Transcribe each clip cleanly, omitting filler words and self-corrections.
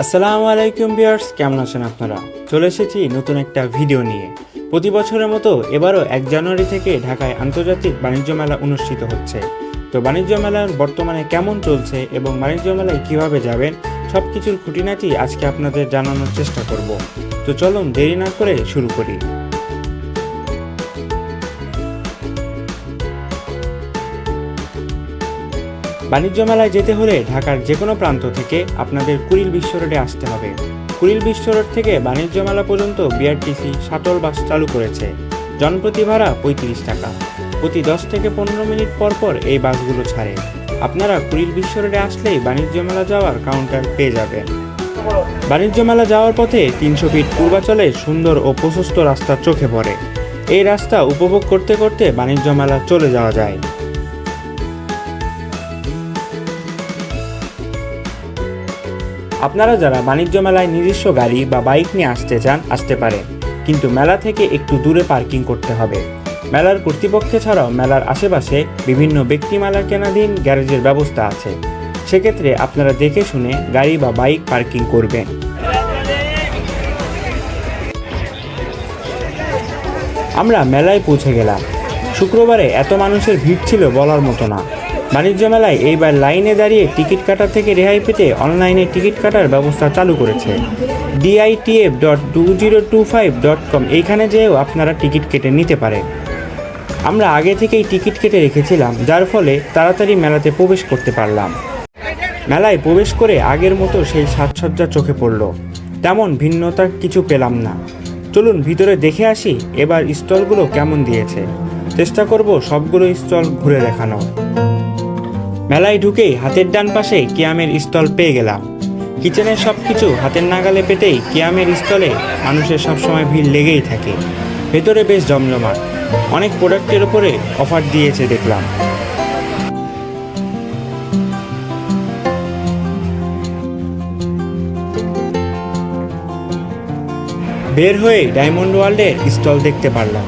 আসসালামু আলাইকুম ভিউয়ার্স, কেমন আছেন আপনারা? চলে এসেছি নতুন একটা ভিডিও নিয়ে। প্রতি বছরের মতো এবারও 1 জানুয়ারি থেকে ঢাকায় আন্তর্জাতিক বাণিজ্য মেলা অনুষ্ঠিত হচ্ছে। তো বাণিজ্য মেলার বর্তমানে কেমন চলছে এবং বাণিজ্য মেলায় কিভাবে যাবেন সব কিছুর খুঁটিনাটি আজকে আপনাদের জানানোর চেষ্টা করব। তো চলুন দেরি না করে শুরু করি। বাণিজ্য মেলায় যেতে হলে ঢাকার যে কোনো প্রান্ত থেকে আপনাদের কুড়িল বিশ্ব রোডে আসতে হবে। কুড়িল বিশ্ব রোড থেকে বাণিজ্য মেলা পর্যন্ত বিআরটিসি শাটল বাস চালু করেছে। জনপ্রতি ভাড়া 35 টাকা। প্রতি 10 থেকে 15 মিনিট পর পর এই বাসগুলো ছাড়ে। আপনারা কুড়িল বিশ্ব রোডে আসলেই বাণিজ্য মেলা যাওয়ার কাউন্টার পেয়ে যাবেন। বাণিজ্য মেলা যাওয়ার পথে 300 ফিট পূর্বাচলে সুন্দর ও প্রশস্ত রাস্তা চোখে পড়ে। এই রাস্তা উপভোগ করতে করতে বাণিজ্য মেলা চলে যাওয়া যায়। আপনারা যারা বাণিজ্য মেলায় নিজস্ব গাড়ি বা বাইক নিয়ে আসতে চান আসতে পারেন, কিন্তু মেলা থেকে একটু দূরে পার্কিং করতে হবে। মেলার কর্তৃপক্ষ ছাড়াও মেলার আশেপাশে বিভিন্ন ব্যক্তি মেলার কেনাধীন গ্যারেজের ব্যবস্থা আছে। সেক্ষেত্রে আপনারা দেখে শুনে গাড়ি বা বাইক পার্কিং করবেন। আমরা মেলায় পৌঁছে গেলাম। শুক্রবারে এত মানুষের ভিড় ছিল বলার মতো না। বাণিজ্য মেলায় এইবার লাইনে দাঁড়িয়ে টিকিট কাটা থেকে রেহাই পেতে অনলাইনে টিকিট কাটার ব্যবস্থা চালু করেছে। ditf.2025.com এইখানে যেয়েও আপনারা টিকিট কেটে নিতে পারেন। আমরা আগে থেকেই টিকিট কেটে রেখেছিলাম, যার ফলে তাড়াতাড়ি মেলাতে প্রবেশ করতে পারলাম। মেলায় প্রবেশ করে আগের মতো সেই সাজসজ্জা চোখে পড়ল। তেমন ভিন্নতা কিছু পেলাম না। চলুন ভিতরে দেখে আসি এবার স্টলগুলো কেমন দিয়েছে। চেষ্টা করব সবগুলো স্টল ঘুরে দেখানো। মেলায় ঢুকেই হাতের ডান পাশে কিয়ামের স্টল পেয়ে গেলাম। কিচেনের সব কিছু হাতের নাগালে পেতেই কিয়ামের স্টলে মানুষের সবসময় ভিড় লেগেই থাকে। ভেতরে বেশ জমজমাট, অনেক প্রোডাক্টের ওপরে অফার দিয়েছে দেখলাম। বের হয়ে ডায়মন্ড ওয়ার্ল্ডের স্টল দেখতে পারলাম।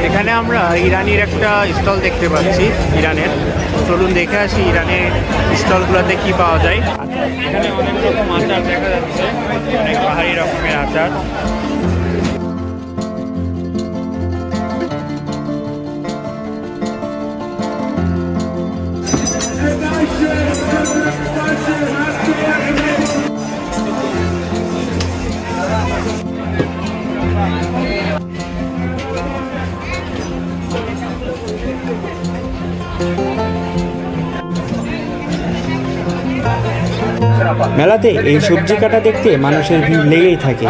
এখানে আমরা ইরানির একটা স্টল দেখতে পাচ্ছি, ইরানের। চলুন দেখে আসি ইরানের স্টলগুলোতে কি পাওয়া যায়। এখানে অনেক রকম আচার দেখা যাচ্ছে, অনেক পাহাড়ি রকমের আচার। মেলাতে এই সবজি কাটা দেখতে মানুষের ভিড় লেগেই থাকে।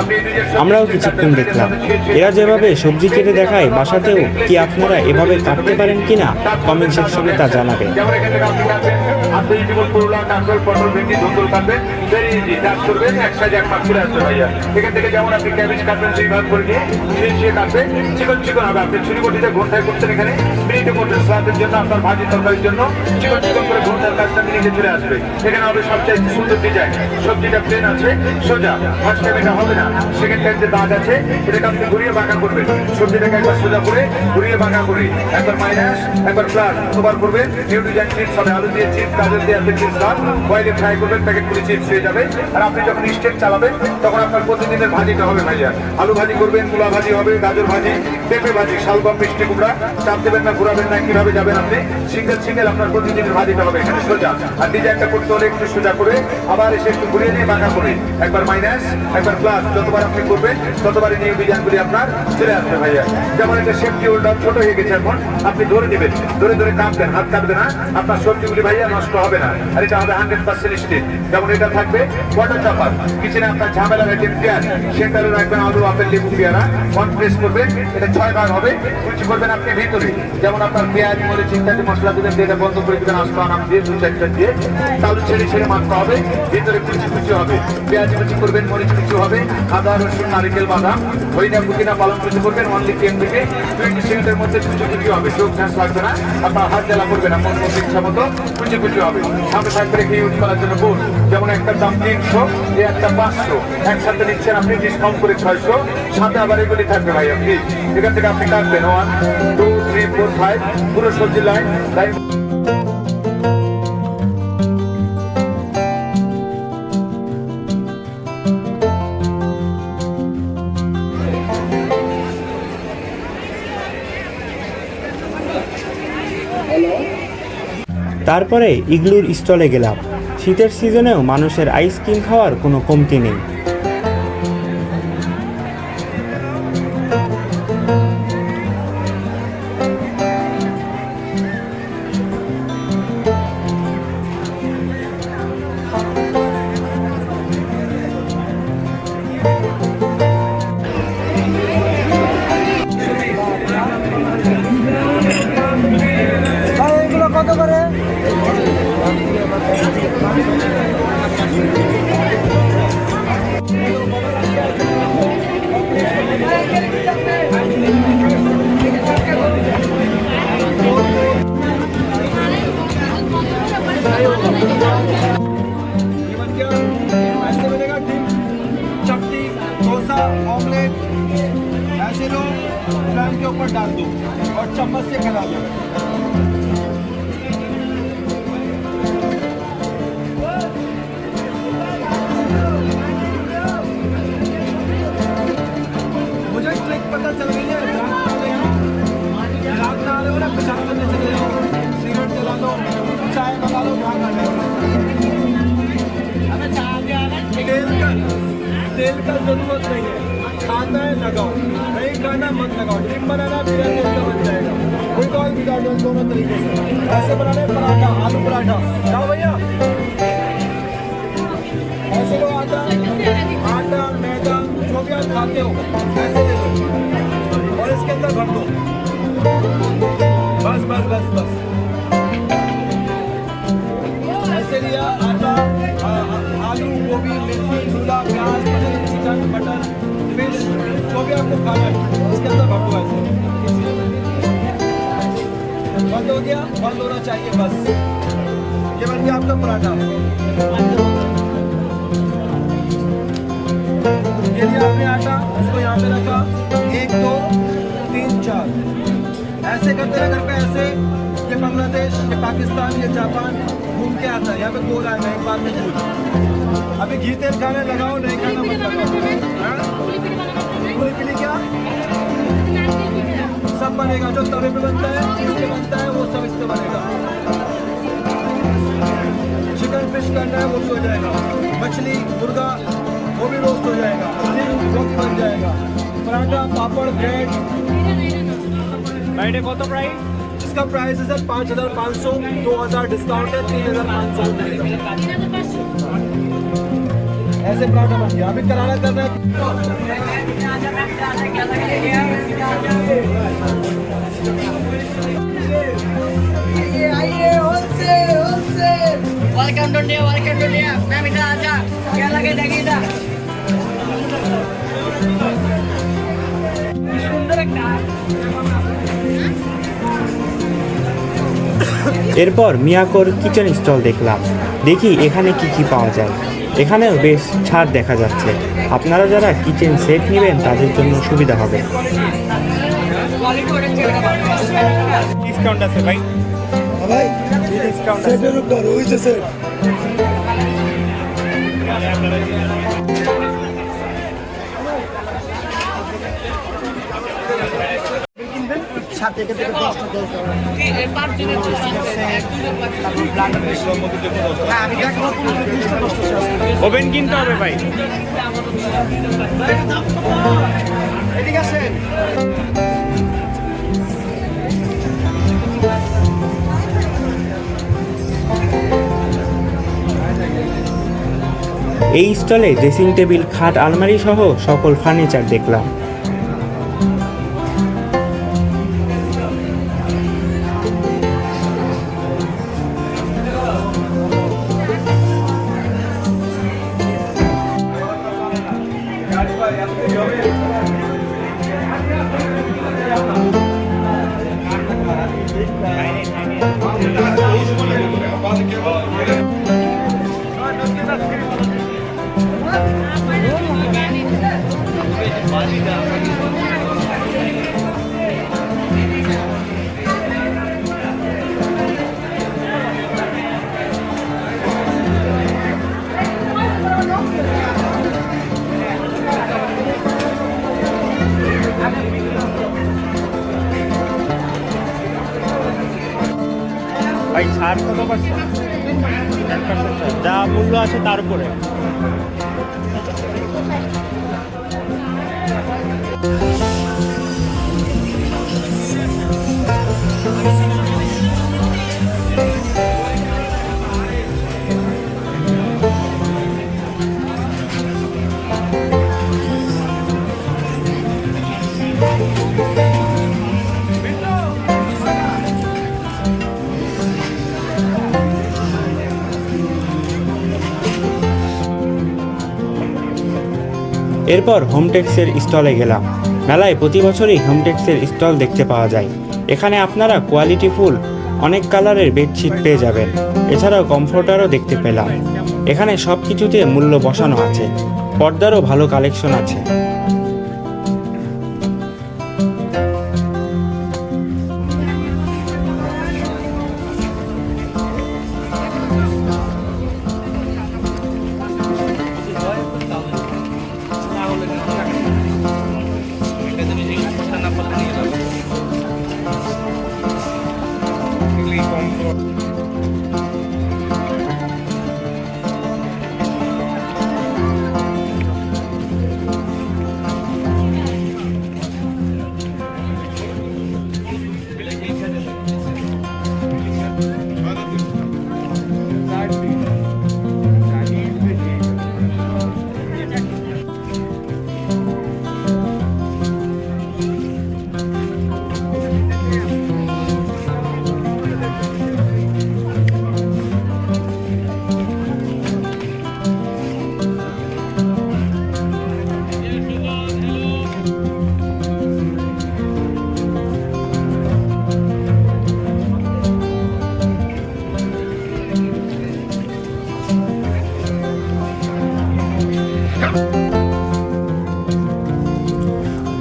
আমরাও কিছুক্ষণ দেখলাম। এরা যেভাবে সবজি কেটে দেখায়, বাসাতেও কি আপনারা এভাবে কাটতে পারেন কিনা কমেন্ট সেকশনে তা জানাবেন। সবজিটা প্লেন আছে, সোজা। ফার্স্ট টাইম এটা হবে না, সেকেন্ড টাইম যে দাগ আছে এটাকে আপনি ঘুরিয়ে বাঁকা করবেন। সবজিটাকে একবার সোজা করে ঘুরিয়ে বাঁকা করে একবার মাইনাস একবার প্লাস দুবার করবেন। নিউ ডিজাইন চিপস হবে, আলু দিয়ে চিপস, গাজর দিয়ে আপনি চিপস দাম বয়েলে ফ্রাই করবেন, প্যাকেট করে চিপস হয়ে যাবে। আর আপনি যখন স্টেপ চালাবেন তখন আপনার প্রতিদিনের ভাজিটা হবে ভাইয়া। আলু ভাজি করবেন, মূলা ভাজি হবে, গাজর ভাজি, পেঁপে ভাজি, শালগম, মিষ্টি কুমড়া। চাপ দেবেন না, ঘুরাবেন না, কিভাবে যাবেন আপনি সিঙ্গেল সিঙ্গেল আপনার প্রতিদিনের ভাজিটা হবে এখানে সোজা। আর ডিজাইনটা করতে হলে একটু সোজা করে আবার এসে একটু ঘুরিয়ে নিয়ে বাঁকা করে একবার মাইনাস একবার প্লাস যতবার আপনি করবেন ততবারই নিউ ডিজাইনগুলি আপনার চলে আসবে ভাইয়া। যেমন এটা সেফটি হোল্ডার ছোট হয়ে গেছে, এখন আপনি ধরে নেবেন, ধরে ধরে কাটবেন, হাত কাটবে না, আপনার সবজিগুলি ভাইয়া নষ্ট হবে না। আর এটা হবে 100% স্টিল। যেমন এটা থাকবে ওয়াটার চাপার। কিচেনে আপনার ঝামেলা আইটেম পেঁয়াজ সেটারও রাখবেন, আলু, আপেল, লেবু, পেয়ারা ওয়ান প্রেস করবেন, এটা 6 ভাগ হবে। কুচি করবেন আপনি ভিতরে, যেমন আপনার পেঁয়াজ, মরিচ ইত্যাদি মশলা দিবেন, এটা বন্ধ করে দিবেন, আসমান দিয়ে 2-4টা দিয়ে তাহলে ছেড়ে ছেড়ে মারতে হবে। ভিতরে করে কুচি কুচি হবে, পেঁয়াজ কুচি করবেন, মরিচ কুচি হবে, আদা রসুন নারিকেল বাদাম, হরিণা পুদিনা পালং কুচি করবেন, অনলি 10 থেকে 20 সেকেন্ডের মধ্যে কুচি কুচি হবে, চোখ ঝাঁস লাগবে না, আপনার হাত জ্বালা করবে না, মন মতো ইচ্ছা মতো কুচি কুচি হবে। সাথে থাকবে রেখে ইউজ করার জন্য বোর্ড, যেমন একটা দাম 300, এই একটা 500, একসাথে নিচ্ছেন আপনি ডিসকাউন্ট করে 600, সাথে আবার এগুলি থাকবে ভাই। আপনি এখান থেকে আপনি কাটবেন 1 2 3 4 5 পুরো সবজি লাইন লাইন। তারপরে ইগলুর স্টলে গেলাম। শীতের সিজনেও মানুষের আইসক্রিম খাওয়ার কোনো কমতি নেই। এগুলো কত করে? ऐसे मिलेगा डिप, चपटी, डोसा, ऑमलेट, ऐसे लो, फ्लेम के ऊपर डाल दो और चम्मच से खिला दो। मुझे ट्रिक पता चल गई है। रात में आ रहे हो ना, पेशाब करने चले जाओ, सिगरेट जला लो, चाय बना लो, भाग आ जाओ। तेल का जरूरत नहीं है, खाना है लगाओ, नहीं खाना मत लगाओ। टिप बनाना बिना तेल का बन जाएगा, विद ऑयल विदाउट ऑयल दोनों तरीके से। ऐसे बनाने पराठा, आलू पराठा जाओ भैया। ऐसे लो आटा, आटा मैदा जो भी आप खाते हो ऐसे ले लो और इसके अंदर भर दो। बस बस बस बस ऐसे लिया आटा, आलू, गोभी, मिर्ची, मूला, प्याज, पनीर, चिकन, मटन, फिश जो भी आपको खाना है इसके अंदर भर दो। ऐसे बंद हो गया, बंद होना चाहिए बस। ये बन गया आपका पराठा। ये लिया आपने आटा, इसको यहाँ पे रखा, 1 2 3 4 ऐसे करते रहे घर पे। ऐसे ये बांग्लादेश, ये पाकिस्तान, ये जापान घूम के आता है, यहाँ पे गोल आएगा एक बार में गोल। अभी घी तेल खाने लगाओ, नहीं खाना मत लगाओ। पूरी पीली क्या सब बनेगा, जो तवे पे बनता है, इस पे बनता है, वो सब इस पे बनेगा। चिकन फिश करना है वो भी हो जाएगा, मछली मुर्गा वो भी रोस्ट हो जाएगा, पनीर वो भी बन जाएगा, पराठा, पापड़, ब्रेड। फ्राइडे कत प्राइस? इसका प्राइस है सर 5500, 2000 डिस्काउंट है, 3500 मिलेगा। ऐसे पराठा बन गया। अभी करारा कर रहे हैं। Welcome to India, welcome to India. Ma'am इधर आजा, क्या लगे देखिए इधर। सुंदर एक এরপর মিয়াকোর কিচেন স্টল দেখলাম। দেখি এখানে কি কি পাওয়া যায়। এখানেও বেশ ছাড় দেখা যাচ্ছে। আপনারা যারা কিচেন সেট নেবেন তাদের জন্য সুবিধা হবে। ডিসকাউন্ট আছে ভাই? ভাই ডিসকাউন্ট আছে। সেটের উপর হইছে সেট। সাথে থেকে 10টা 10টা পাঁচ দিনের জন্য আমি দেখো ওভেন কিনতে হবে ভাই। এদিকে আসেন। এই স্টলে ড্রেসিং টেবিল, খাট, আলমারি সহ সকল ফার্নিচার দেখলাম। ভাই ছাড় কত পার্সেন্ট? 10% ছাড়, যা মূল্য আছে তার উপরে। এরপর হোমটেক্সের স্টলে গেলাম। মেলায় প্রতি বছরই হোমটেক্সের স্টল দেখতে পাওয়া যায়। এখানে আপনারা কোয়ালিটিফুল অনেক কালারের বেডশিট পেয়ে যাবেন। এছাড়াও কমফোর্টারও দেখতে পেলাম। এখানে সব কিছুতে মূল্য বসানো আছে। পর্দারও ভালো কালেকশন আছে।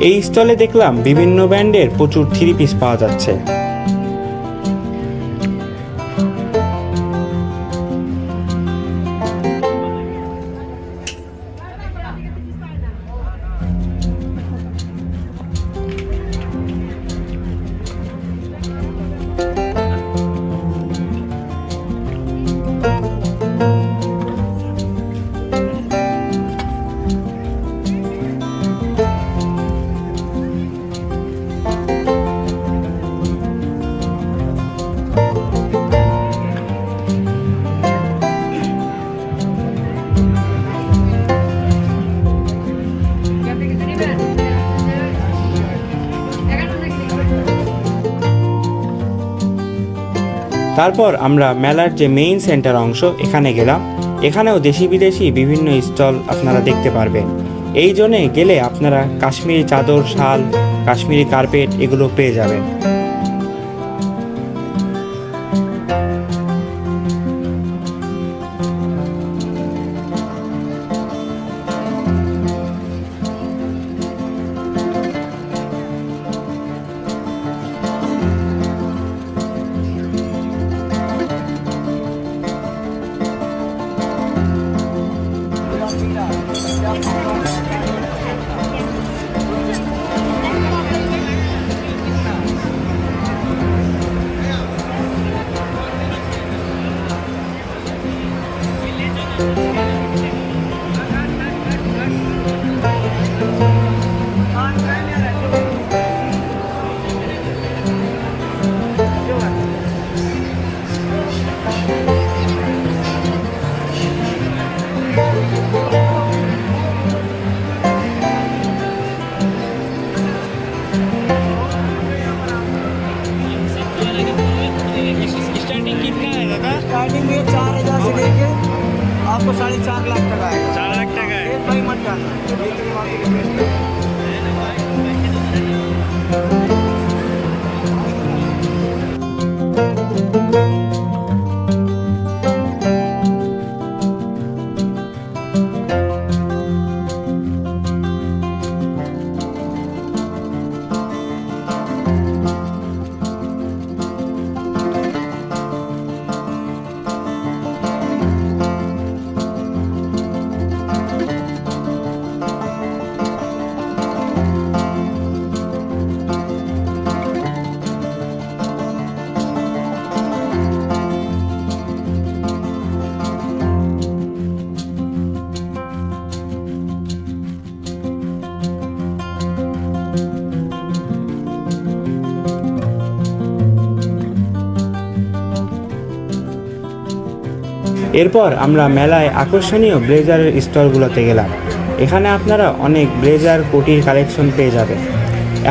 এই স্টলে দেখলাম বিভিন্ন ব্র্যান্ডের প্রচুর থ্রি পিস পাওয়া যাচ্ছে। তারপর আমরা মেলার যে মেইন সেন্টার অংশ এখানে গেলাম। এখানেও দেশি বিদেশি বিভিন্ন স্টল আপনারা দেখতে পারবেন। এই জোনে গেলে আপনারা কাশ্মীরি চাদর, শাল, কাশ্মীরি কার্পেট এগুলো পেয়ে যাবেন। এরপর আমরা মেলায় আকর্ষণীয় ব্লেজারের স্টলগুলোতে গেলাম। এখানে আপনারা অনেক ব্লেজার কোটির কালেকশন পেয়ে যাবেন।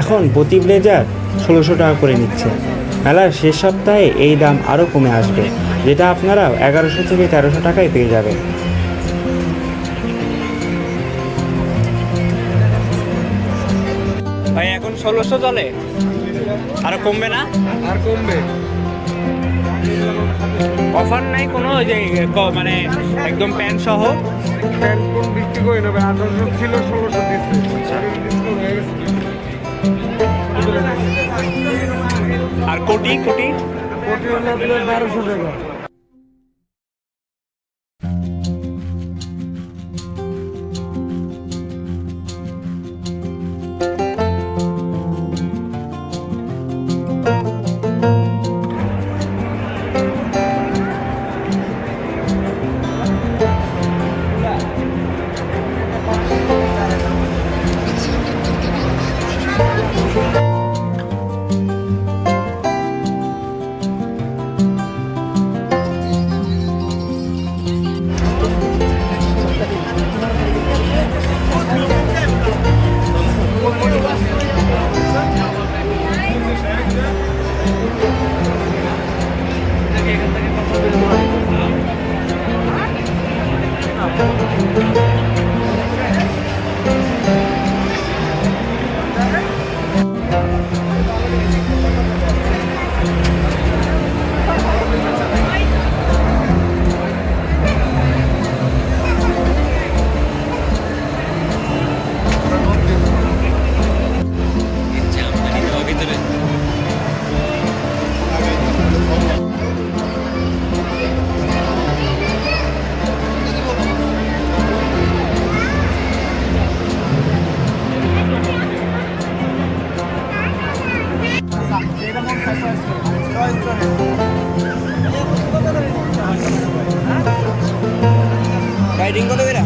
এখন প্রতি ব্লেজার 1600 টাকা করে নিচ্ছে। মেলার শেষ সপ্তাহে এই দাম আরও কমে আসবে, যেটা আপনারা 1100 থেকে 1300 টাকায় পেয়ে যাবেন। ভাই এখন 1600 চলে, আরো কমবে না? আর কমবে। অফার নাই কোনো, যে মানে একদম প্যান্ট সহ? প্যান্ট কোন বিক্রি করে নেবে, 1800 ছিল 1600 দিচ্ছে। ডিসকাউন্ট হয়ে গেছে। আর কোটি কোটি কোটি হলো আপনার 1200 টাকা। রাইডিং কত করে?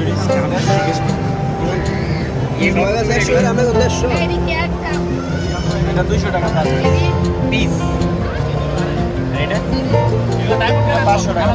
এদিকে একটা এটা 200 টাকা পিস। এটা 500 টাকা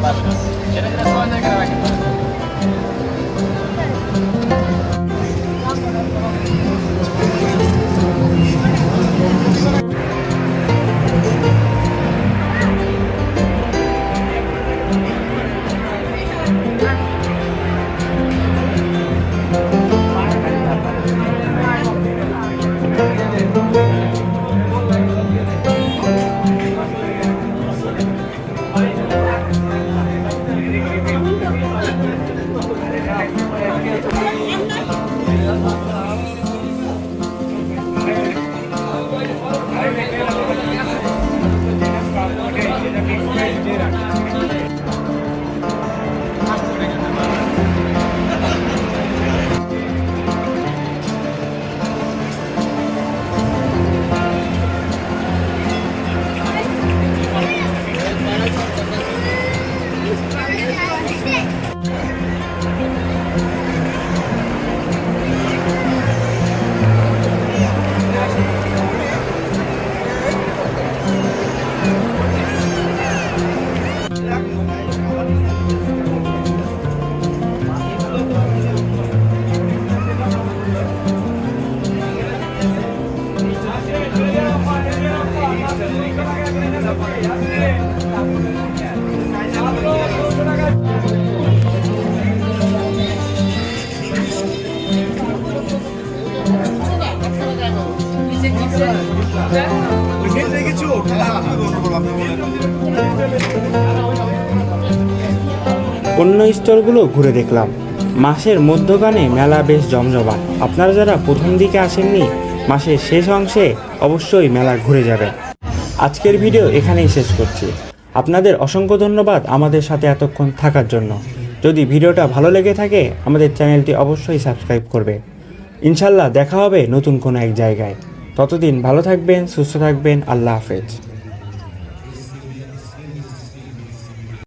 অন্য স্টলগুলো ঘুরে দেখলাম। মাসের মধ্যখানে মেলা বেশ জমজমাট। আপনারা যারা প্রথম দিকে আসেননি, মাসের শেষ অংশে অবশ্যই মেলা ঘুরে যাবেন। আজকের ভিডিও এখানেই শেষ করছি। আপনাদের অসংখ্য ধন্যবাদ আমাদের সাথে এতক্ষণ থাকার জন্য। যদি ভিডিওটা ভালো লেগে থাকে আমাদের চ্যানেলটি অবশ্যই সাবস্ক্রাইব করবে। ইনশাল্লাহ দেখা হবে নতুন কোনো এক জায়গায়। ততদিন ভালো থাকবেন, সুস্থ থাকবেন। আল্লাহ হাফেজ।